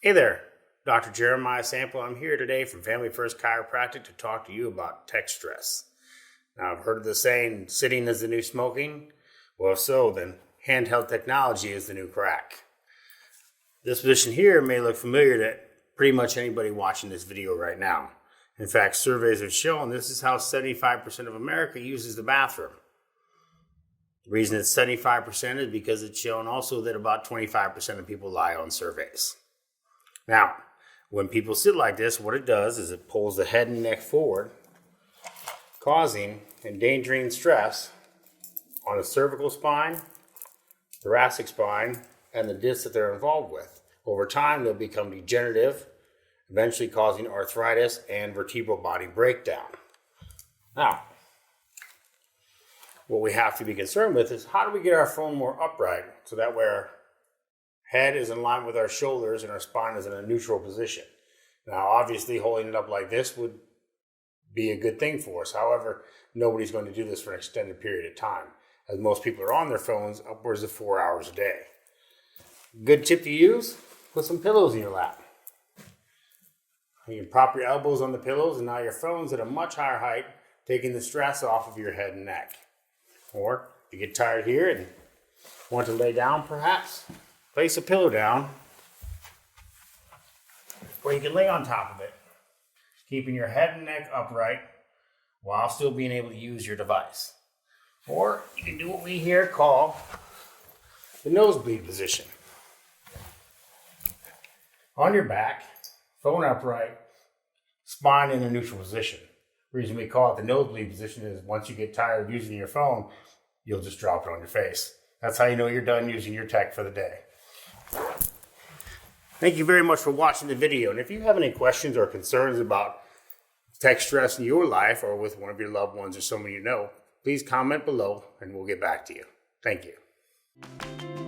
Hey there, Dr. Jeremiah Sample. I'm here today from Family First Chiropractic to talk to you about tech stress. Now, I've heard of the saying, sitting is the new smoking. Well, if so, then handheld technology is the new crack. This position here may look familiar to pretty much anybody watching this video right now. In fact, surveys have shown this is how 75% of America uses the bathroom. The reason it's 75% is because it's shown also that about 25% of people lie on surveys. Now, when people sit like this, what it does is it pulls the head and neck forward, causing endangering stress on the cervical spine, thoracic spine, and the discs that they're involved with. Over time, they'll become degenerative, eventually causing arthritis and vertebral body breakdown. Now, what we have to be concerned with is how do we get our phone more upright so that way our head is in line with our shoulders and our spine is in a neutral position. Now, obviously, holding it up like this would be a good thing for us. However, nobody's going to do this for an extended period of time, as most people are on their phones upwards of 4 hours a day. Good tip to use, put some pillows in your lap. You can prop your elbows on the pillows and now your phone's at a much higher height, taking the stress off of your head and neck. Or if you get tired here and want to lay down perhaps, place a pillow down where you can lay on top of it, keeping your head and neck upright while still being able to use your device. Or you can do what we here call the nosebleed position. On your back, phone upright, spine in a neutral position. The reason we call it the nosebleed position is once you get tired of using your phone, you'll just drop it on your face. That's how you know you're done using your tech for the day. Thank you very much for watching the video. And if you have any questions or concerns about tech stress in your life or with one of your loved ones or someone you know, please comment below and we'll get back to you. Thank you.